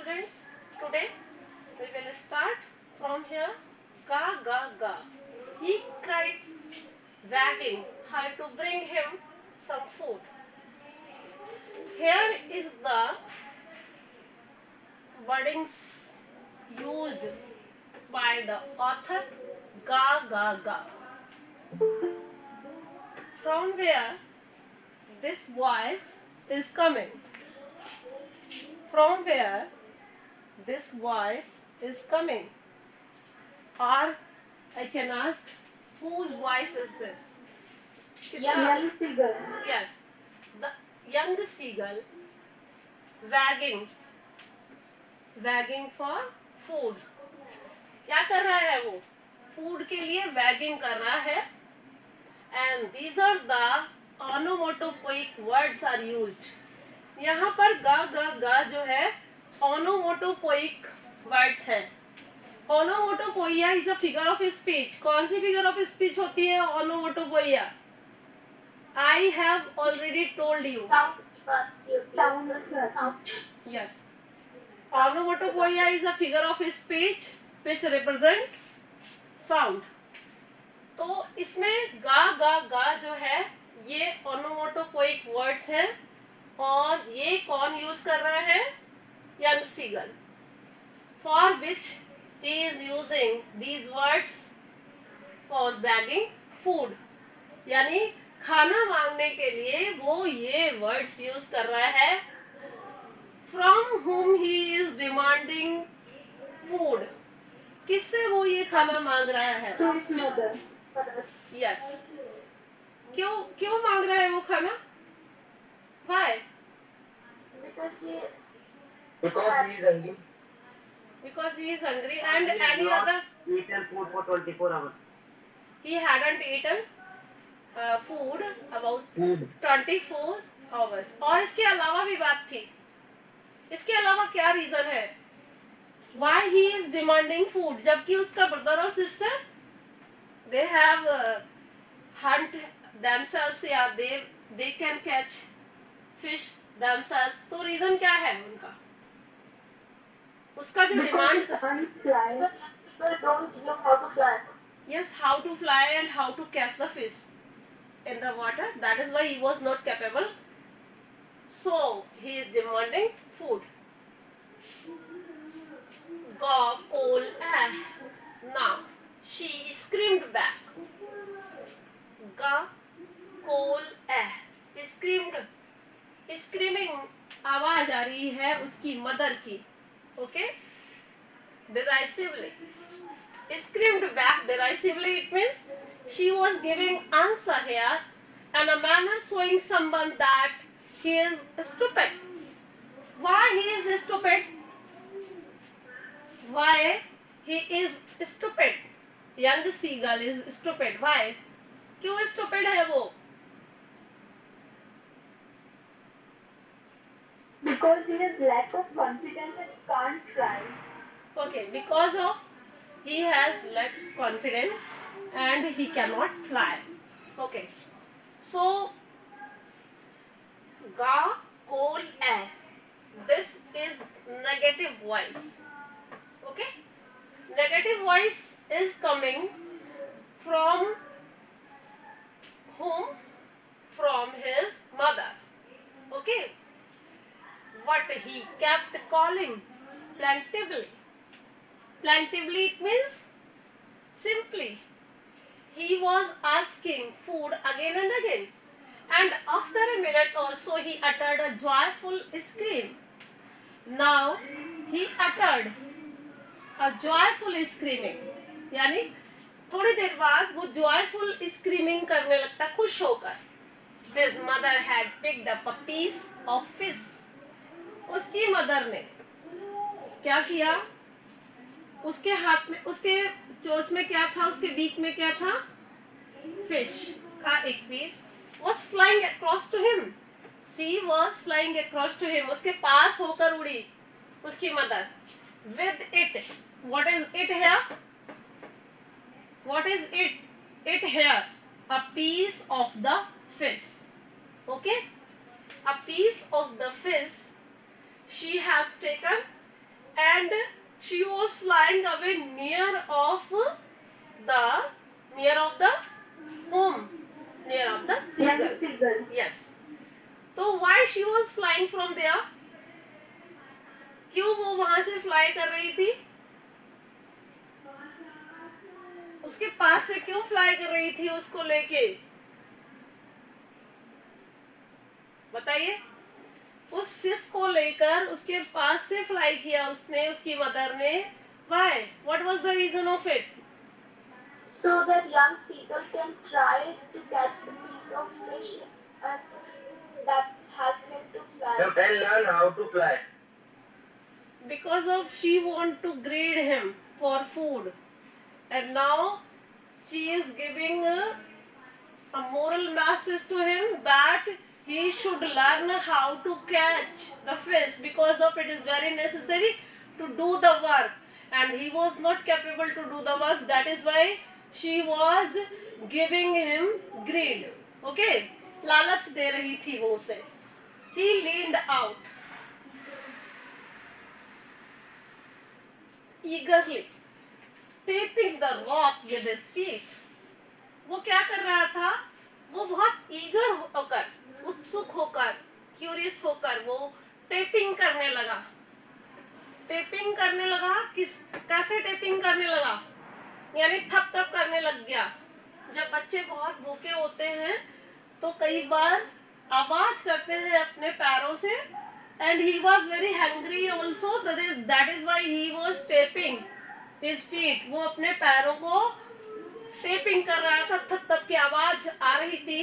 students, today we will start from here. Ga ga ga. He cried, wagging her to bring him some food. Here is the wordings used by the author. Ga ga ga. From where this voice is coming? From where this voice is coming? Or I can ask, whose voice is this? Young seagull. Yes, the young seagull wagging for food. क्या कर रहा है वो? Food के लिए waging कर रहा है. And these are the onomatopoeic words are used. यहाँ पर गा गा गा जो है onomatopoeic words है. Onomatopoeia is a figure of speech. कौन सी figure of speech होती है onomatopoeia? I have already told you. Yes. Onomatopoeia is a figure of speech which represent sound. तो इसमें गा गा गा जो है ये onomatopoeic words हैं और ये कौन यूज कर रहा है? Young seagull. For which he is using these words for begging food. यानी खाना मांगने के लिए वो ये वर्ड्स यूज कर रहा है. From whom he is demanding food. किससे वो ये खाना मांग रहा है? To his mother. Yes. क्यों मांग रहा है वो खाना? Why? Because he is hungry. Because he is hungry and He has any not other. eaten food for 24 hours. He hadn't eaten food about Food. 24 hours. और इसके अलावा भी बात थी. इसके अलावा क्या रीजन है? Why he is demanding food? जबकि उसका ब्रदर और sister they have hunt themselves या they can catch fish themselves. तो रीजन क्या है उनका? उसका जो demand. can't fly. People don't know how to fly. Yes, how to fly and how to catch the fish in the water. That is why he was not capable. So he is demanding food. Ga kol ah. Now she screamed back. Ga kol ah. Screaming आवाज आ रही है उसकी mother की. Okay? Derisively. Screamed back derisively, it means she was giving answer here and a manner showing someone that he is stupid. Why he is stupid? Why he is stupid? Young seagull is stupid. Why? क्यों stupid है वो? Because he has lack of confidence and he can't fly. Okay, because of he has lack confidence and he cannot fly. Okay, so ga kol eh. This is negative voice. Okay, negative voice is coming from whom? From his mother. Okay, what he kept calling plaintively. Plaintively it means simply. He was asking food again and again. And after a minute or so he uttered a joyful scream. Now he uttered a joyful screaming. यानी थोड़ी देर बाद वो joyful screaming करने लगता खुश होकर. His mother had picked up a piece of fish. उसकी mother ने क्या किया? उसके हाथ में उसके चोंच में क्या था? उसके बीक में क्या था? फिश का एक piece was flying across to him. She was flying across to him. उसके पास होकर उड़ी उसकी mother. With it. What is it here? What is it? It here. A piece of the fish. Okay? A piece of the fish she has taken she was flying away near of the home, near of the Young seagull. seagull. Yes. तो why she was flying from there? क्यों वो वहां से fly कर रही थी? उसके पास से क्यों फ्लाई कर रही थी उसको लेके? बताइए। उस फिश को लेकर उसके पास से फ्लाई किया उसने, उसकी मदर ने। Why? What was the reason of it? So that young seagull can try to catch the piece of fish and that help him to fly. And learn how to fly. Because of she want to grade him for food, and now she is giving a moral message to him that he should learn how to catch the fish, because of it is very necessary to do the work, and he was not capable to do the work. That is why she was giving him greed. Okay, लालच दे रही थी वो उसे. He leaned out eagerly, tapping the rock with his feet. वो क्या कर रहा था? वो बहुत ईगर होकर, उत्सुक होकर, क्यूरियस होकर वो टेपिंग करने लगा. टेपिंग करने लगा. कैसे टेपिंग करने लगा? यानी थप थप करने लग गया. जब बच्चे बहुत भूखे होते हैं तो कई बार आवाज करते हैं अपने पैरों से. And he was very hungry also. That is why he was tapping his feet. वो अपने पैरों को टेपिंग कर रहा था. थप थप की आवाज आ रही थी.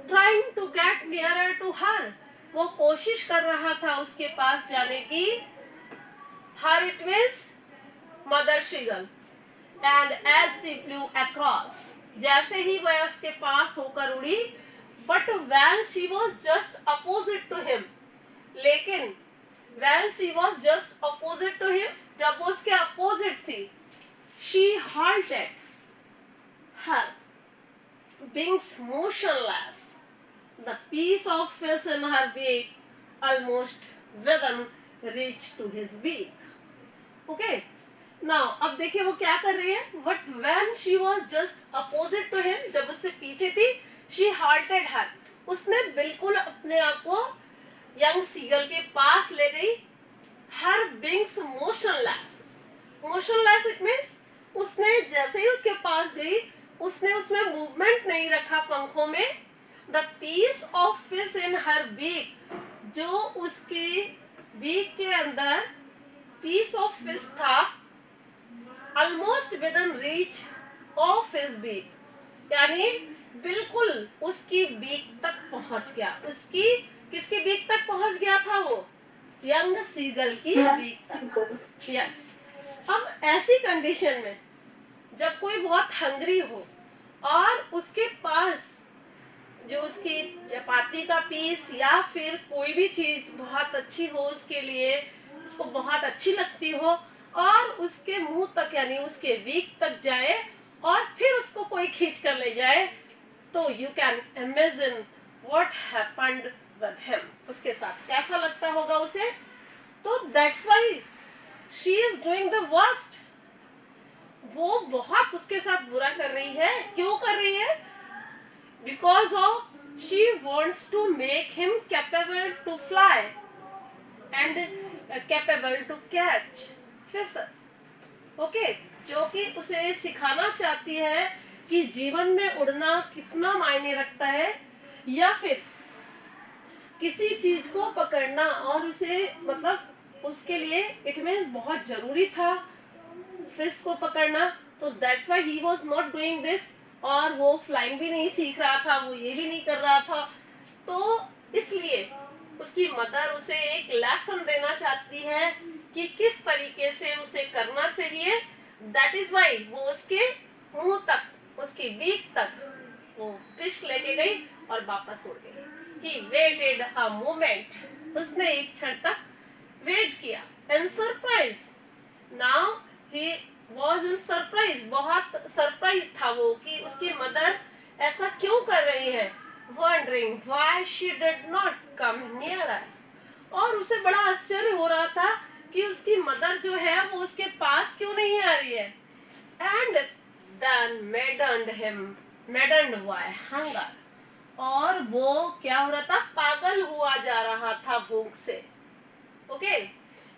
Trying to get nearer to her. वो कोशिश कर रहा था उसके पास जाने की. Her it means mother seagull. And as she flew across, जैसे ही वह उसके पास होकर उड़ी, but when she was just opposite to him, लेकिन when she was just opposite to him, जब वो उसके opposite थी, she halted, her wings motionless, the piece of fish in her beak almost within reach to his beak. Okay, now अब देखिए वो क्या कर रही है. But when she was just opposite to him, जब उससे पीछे थी, she halted her, उसने बिल्कुल अपने आप को यंग सीगल के पास ले गई. Her wings motionless. Motionless it means उसने जैसे ही उसके पास गई, उसने उसमें मूवमेंट नहीं रखा पंखों में. The piece of fish in her beak, जो उसके बीक के अंदर piece of fish था, almost within reach of his beak, यानी बिल्कुल उसकी बीक तक पहुंच गया. उसकी किसकी बीक तक पहुंच गया था? वो यंग सीगल की बीक तक. यस. अब ऐसी कंडीशन में जब कोई बहुत हंग्री हो और उसके पास जो उसकी चपाती का पीस या फिर कोई भी चीज बहुत अच्छी हो, उसके लिए उसको बहुत अच्छी लगती हो, और उसके मुंह तक यानी उसके बीक तक जाए और फिर उसको कोई खींच कर ले जाए, तो you can imagine what happened with him. उसके साथ कैसा लगता होगा उसे. तो that's why she is doing the worst. वो बहुत उसके साथ बुरा कर रही है. क्यों कर रही है? Because of she wants to make him capable to fly and capable to catch fishes. Okay, जो कि उसे सिखाना चाहती है कि जीवन में उड़ना कितना मायने रखता है, या फिर किसी चीज को पकड़ना और उसे मतलब उसके लिए इट मीन्स बहुत जरूरी था फिश को पकड़ना. तो that's why he was not doing this. और वो फ्लाइंग भी नहीं सीख रहा था, वो ये भी नहीं कर रहा था. तो इसलिए उसकी मदर उसे एक लेसन देना चाहती है कि किस तरीके से उसे करना चाहिए. दैट इज व्हाई वो उसके मुंह तक, उसकी बीक तक वो फिश लेके गई और वापस उड़ गई. He waited a moment. उसने एक क्षण तक वेट किया. In surprise. Now he was in surprise. बहुत सरप्राइज था वो कि उसकी मदर ऐसा क्यों कर रही है. Wondering why she did not come nearer. और उसे बड़ा आश्चर्य हो रहा था कि उसकी मदर जो है वो उसके पास क्यों नहीं आ रही है. And then maddened by hunger, और वो क्या हो रहा था, पागल हुआ जा रहा था भूख से. Okay,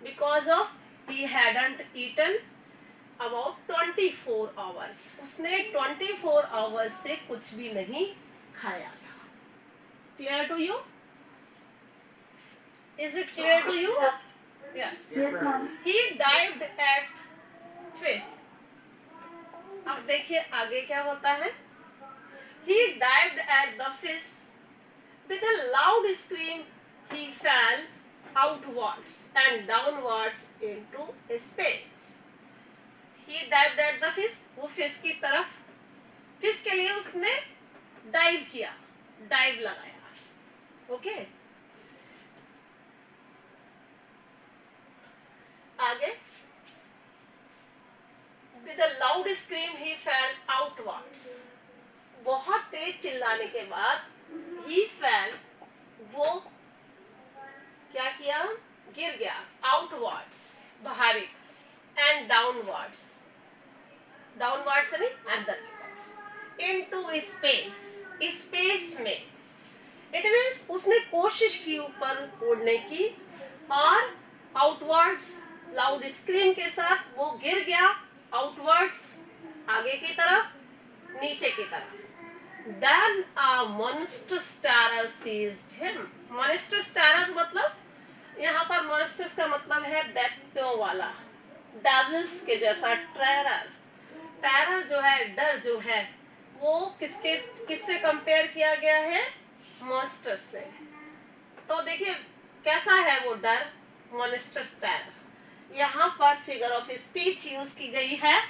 because of he hadn't eaten about 24 hours. उसने 24 hours से कुछ भी नहीं खाया था. Clear to you? Is it clear to you? Yes. Yes, ma'am. He dived at fish. अब देखिए आगे क्या होता है. He dived at the fish. With a loud scream, he fell outwards and downwards into space. He dived at the fish. वो fish की तरफ, fish के लिए उसने dive किया, dive लगाया. Okay? आगे. With a loud scream, he fell outwards. बहुत तेज चिल्लाने के बाद he fell, वो क्या किया, गिर गया. outwards, बाहरी, and downwards, downwards यानी अंदर की तरफ, into space, space में. It means उसने कोशिश की ऊपर उड़ने की, और outwards लाउड स्क्रीम के साथ वो गिर गया. outwards आगे की तरफ, नीचे की तरफ. Then a monstrous terror seized him. monstrous terror मतलब, यहाँ पर monstrous का मतलब है दैत्यों वाला, devils के जैसा. terror जो है, डर जो है, वो किससे कंपेयर किया गया है, monstrous से. तो देखिए कैसा है वो डर, monstrous terror. यहाँ पर फिगर ऑफ स्पीच यूज की गई है,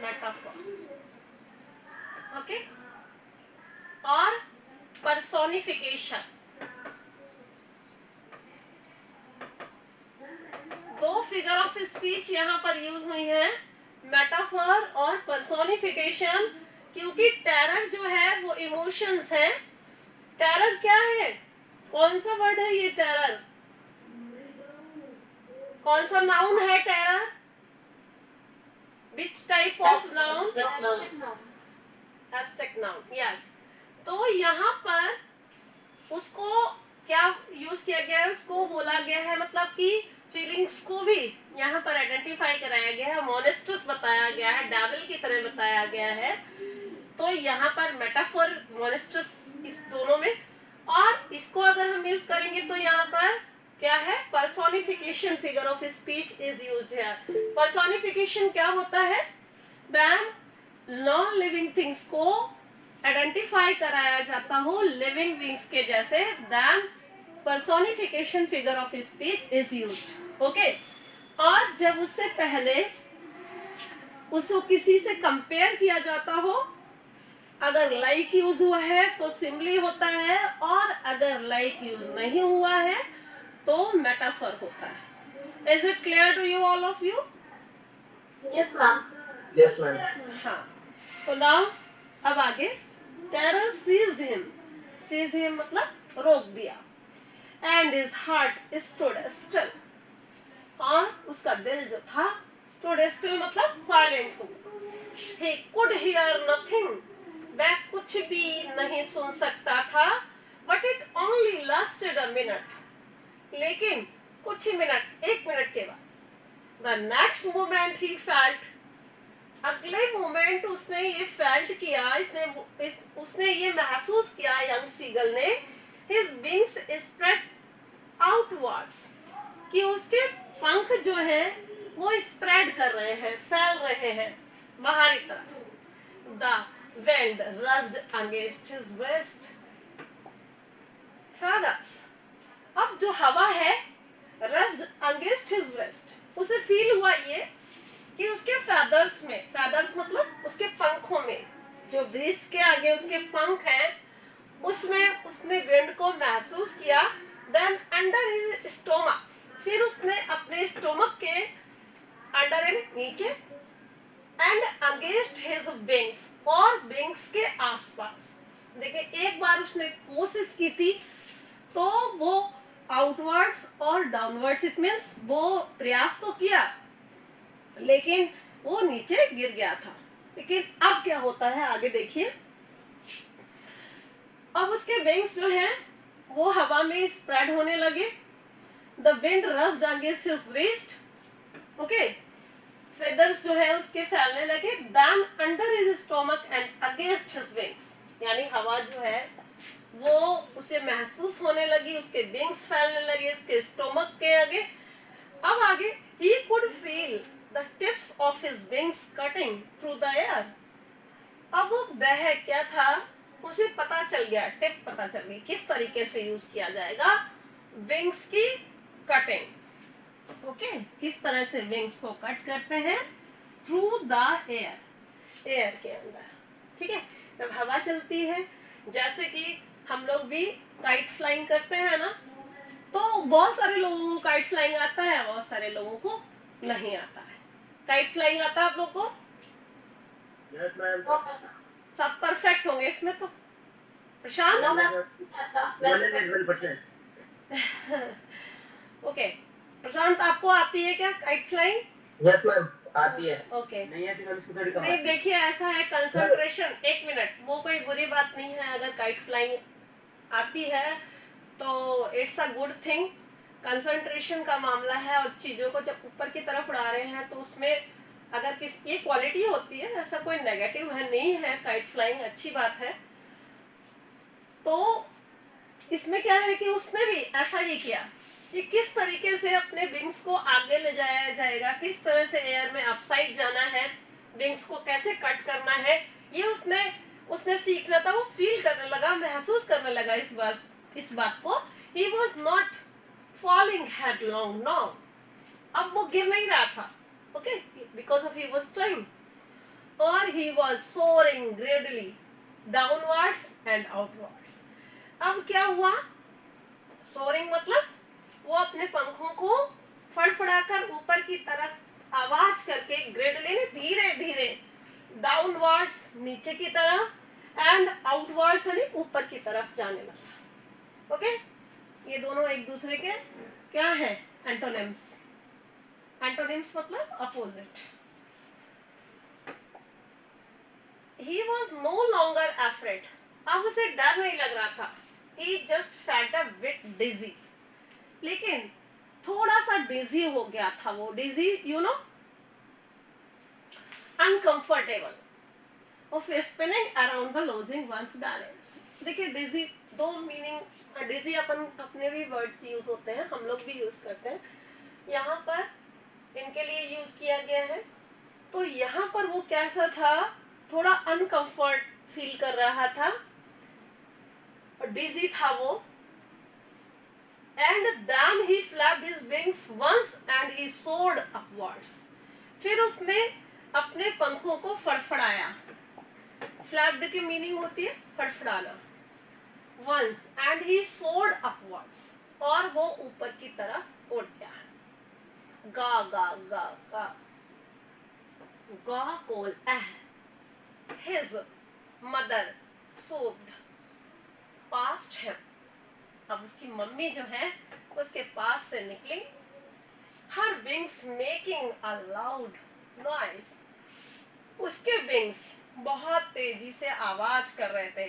मेटाफर. ओके, और पर्सोनिफिकेशन. दो फिगर ऑफ स्पीच यहाँ पर यूज हुई है, मेटाफर और पर्सोनिफिकेशन, क्योंकि टेरर जो है वो इमोशंस है. टेरर क्या है, कौन सा वर्ड है ये टेरर, कौन सा नाउन है terror, which type of noun, abstract noun. Yes. तो यहाँ पर उसको क्या यूज किया गया है, उसको बोला गया है, मतलब कि फीलिंग्स को भी यहाँ पर आइडेंटिफाई कराया गया है, मोनेस्ट्रस बताया गया है, डेविल की तरह बताया गया है. तो यहाँ पर मेटाफोर, मोनेस्ट्रस, इस दोनों में. और इसको अगर हम यूज करेंगे तो यहाँ पर क्या है, personification figure of speech is used है. पर्सोनिफिकेशन क्या होता है, व्हेन नॉन लिविंग थिंग्स को आइडेंटिफाई कराया जाता हो लिविंग बीइंग्स के जैसे, then personification figure of speech is used. Okay, और जब उससे पहले उसको किसी से कंपेयर किया जाता हो, अगर लाइक यूज हुआ है तो सिमिली होता है, और अगर लाइक यूज नहीं हुआ है तो मेटाफर होता है. Is it clear to you, all of you? Yes, ma'am. Yes, ma'am. हाँ. तो नाउ अब आगे, टेरर सीज्ड हिम मतलब रोक दिया. And his heart stood still, और उसका दिल जो था स्टूड स्टिल मतलब साइलेंट हो. ही कुड हियर नथिंग, वह कुछ भी नहीं सुन सकता था. But it only lasted a minute, लेकिन कुछ ही मिनट, 1 मिनट के बाद, the next moment he felt, अगले मोमेंट उसने ये फेल्ट किया, उसने ये महसूस किया, यंग सीगल ने, हिज विंग्स स्प्रेड आउटवर्ड्स, कि उसके पंख जो हैं वो स्प्रेड कर रहे हैं, फैल रहे हैं बाहरी तरफ. The wind rushed against his breast. Feathers. अब जो हवा है, rushed against his breast, उसे फील हुआ ये कि उसके feathers में, feathers मतलब उसके पंखों में, जो ब्रीस्ट के आगे उसके पंख हैं, उसमें उसने विंड को महसूस किया. Then under his stomach, फिर उसने अपने स्टोमक के अंडर एंड नीचे, एंड अगेंस्ट हिज विंग्स, और विंग्स के आसपास. देखिए एक बार उसने कोशिश की थी तो वो आउटवर्ड्स और डाउनवर्ड्स, इट मीन्स वो प्रयास तो किया लेकिन वो नीचे गिर गया था। लेकिन अब क्या होता है आगे देखिए। अब उसके विंग्स जो हैं वो हवा में स्प्रेड होने लगे। The wind rushed against his breast, okay, feathers जो है उसके फैलने लगे। Then under his stomach and against his wings, यानी हवा जो है वो उसे महसूस होने लगी, उसके विंग्स फैलने लगे उसके स्टोमक के आगे। अब आगे he could feel the tips of his wings cutting through the air। अब वह क्या था, उसे पता चल गया, टिप पता चल गई किस तरीके से यूज किया जाएगा विंग्स की कटिंग। ओके, किस तरह से विंग्स को कट करते हैं, थ्रू द एयर, एयर के अंदर। ठीक है, जब हवा चलती है, जैसे कि हम लोग भी काइट फ्लाइंग करते हैं ना, तो बहुत सारे लोगों को काइट फ्लाइंग आता है, बहुत सारे लोगों को नहीं आता है। काइट फ्लाइंग आता है आप लोग को? Yes ma'am. सब परफेक्ट होंगे इसमें तो। प्रशांत? 112%। ओके, प्रशांत आपको आती है क्या काइट फ्लाइंग? यस मैम, आती है। ओके, नहीं आती मैम, इसको थोड़ी कम नहीं आती है। देखिए ऐसा है, कंसंट्रेशन, एक मिनट, वो कोई बुरी बात नहीं है अगर काइट फ्लाइंग आती है तो it's a good thing. Concentration का मामला है और चीजों को जब ऊपर की तरफ उड़ा रहे हैं तो उसमें अगर किस ये क्वालिटी होती है, ऐसा कोई नेगेटिव है नहीं है, काइट फ्लाइंग अच्छी बात है। तो इसमें क्या है कि उसने भी ऐसा ही किया कि किस तरीके से अपने विंग्स को आगे ले जाया जाएगा, किस तरह से एयर में अपसाइड जाना है, विंग्स को कैसे कट करना है, ये उसने सीखना था। वो फील करने लगा, महसूस करने लगा इस बात को। He was not falling headlong, no, अब वो गिर नहीं रहा था, okay, because of he was clinging, और he was soaring gradually downwards and outwards. अब क्या हुआ, सोअरिंग मतलब वो अपने पंखों को फड़फड़ाकर ऊपर की तरफ आवाज करके ग्रेजुअली धीरे धीरे डाउनवर्ड्स नीचे की तरफ एंड आउटवर्ड्स यानी ऊपर की तरफ जाने लगा। ओके, ये दोनों एक दूसरे के क्या है, एंटोनिम्स। एंटोनिम्स मतलब opposite. He was no longer afraid, अब उसे डर नहीं लग रहा था। He just felt a bit dizzy, लेकिन थोड़ा सा डिजी हो गया था वो। Dizzy you know, uncomfortable of spinning around the losing one's balance। देखिए डिजी दो मीनिंग, डिजी अपन अपने भी वर्ड्स यूज होते हैं, हम लोग भी यूज करते हैं, यहाँ पर इनके लिए यूज किया गया है। तो यहाँ पर वो कैसा था, थोड़ा अनकंफर्ट फील कर रहा था, डिजी था वो। And then he flapped his wings once and he soared upwards, फिर उसने अपने पंखों को फड़फड़ाया। फ्लैप्ड की मीनिंग होती है फड़फड़ाना। Once and he soared upwards, और वो ऊपर की तरफ उड़ गया। गा गा गा गा गा कोल एह, हिज मदर सोब्ड पास्ट हिम, अब उसकी मम्मी जो है उसके पास से निकली। हर wings making a loud noise, उसके विंग्स बहुत तेजी से आवाज कर रहे थे।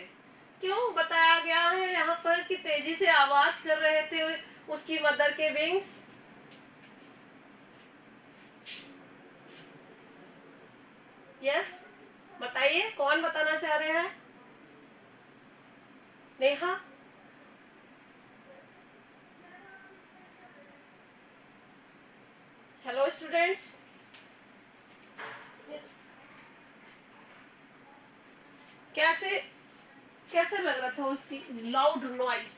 क्यों बताया गया है यहाँ पर कि तेजी से आवाज कर रहे थे उसकी मदर के विंग्स? यस, बताइए कौन बताना चाह रहे हैं? नेहा? हेलो स्टूडेंट्स, कैसे लग रहा था उसकी लाउड नॉइज?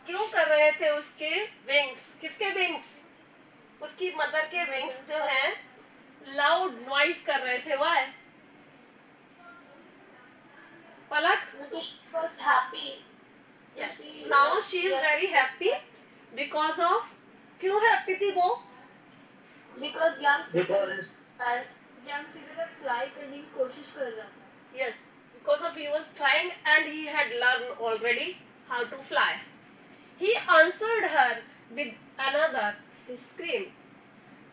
क्यों कर रहे थे उसके विंग्स? किसके विंग्स? उसकी मदर के विंग्स जो हैं लाउड नॉइज कर रहे थे। Why? Palak? She was happy. Yes. Now she is very happy because of, क्यों हैप्पी थी वो? Because young Because Siddharth fly करने की कोशिश कर रहा था. Yes, because of he was trying and he had learned already how to fly. He answered her with another scream.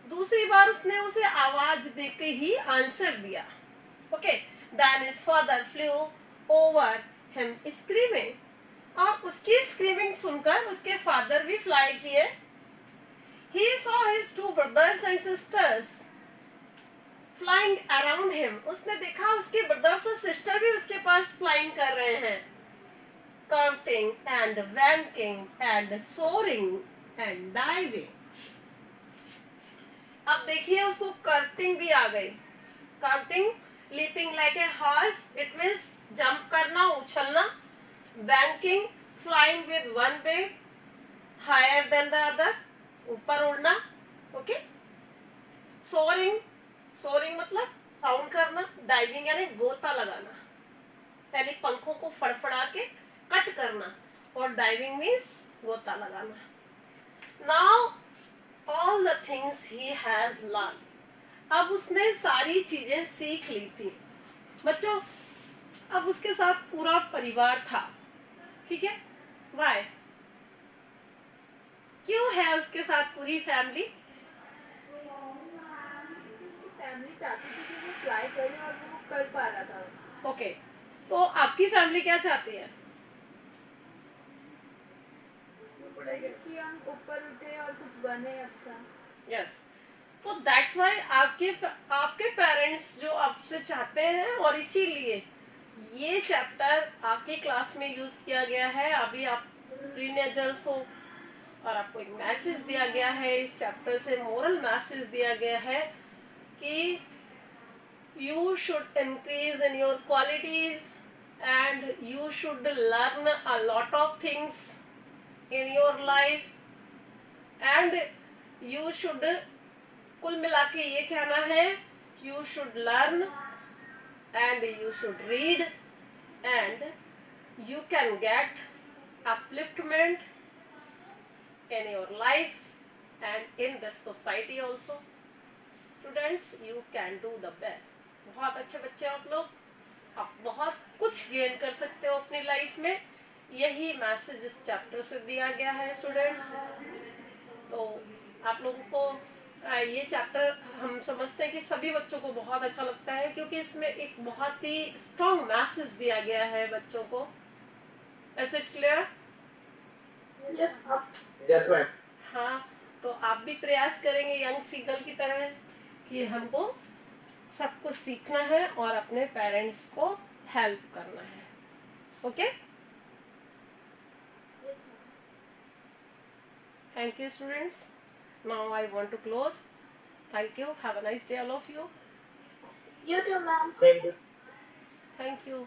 दूसरी बार उसने उसे आवाज देके ही आंसर दिया. Okay. Then his father flew over him screaming. और उसकी स्क्रीमिंग सुनकर उसके फादर भी फ्लाई किए. He saw his two brothers and sisters flying around him. उसने देखा उसके ब्रदर्स और सिस्टर भी उसके पास फ्लाइंग कर रहे हैं. Counting and wanking and soaring and diving. अब देखिए उसको कर्टिंग भी आ गई. Counting, leaping like a horse, it means jump करना, उछलना. Banking, flying with one wing higher than the other, ऊपर उड़ना. ओके. सोरिंग मतलब साउंड करना. डाइविंग यानी गोता लगाना, यानी पंखों को फड़फड़ा के कट करना. और डाइविंग मीन्स गोता लगाना. Now all the things he has learn. अब उसने सारी चीजें सीख ली थी. बच्चों, अब उसके साथ पूरा परिवार था. ठीक है. वाई? क्यों है उसके साथ पूरी फैमिली? फैमिली चाहती थी कि वो फ्लाई करे और वो कर पा रहा था. ओके. तो आपकी फैमिली क्या चाहती है? पढ़ाई करें. कि हम ऊपर उठे और कुछ बने अच्छा. यस. तो दैट्स वाई आपके पेरेंट्स जो आपसे चाहते हैं, और इसीलिए ये चैप्टर आपकी क्लास में यूज किया गया है. अभी आप टीनेजर्स हो और आपको एक मैसेज दिया गया है. इस चैप्टर से मोरल मैसेज दिया गया है कि you should increase in your qualities and you should learn a lot of things in your life and you should, कुल मिला के ये कहना है, you should learn and you should read and you can get upliftment in your life and in the society also. Students, you can do the best. बहुत अच्छे बच्चे आप लोग. आप बहुत कुछ गेन कर सकते हो अपनी लाइफ में. यही मैसेज इस चैप्टर से दिया गया है स्टूडेंट्स. तो आप लोगों को ये चैप्टर हम समझते हैं कि सभी बच्चों को बहुत अच्छा लगता है, क्योंकि इसमें एक बहुत ही स्ट्रॉन्ग मैसेज दिया गया है बच्चों को. Is it clear? Yes, ma'am. Yes, ma'am. हाँ. तो आप भी प्रयास करेंगे यंग सीगल की तरह कि हमको सब कुछ सीखना है और अपने पेरेंट्स को हेल्प करना है. Okay. Thank you students. Now I want to close. Thank you. Have a nice day all of you. You too, ma'am. Thank you. Thank you.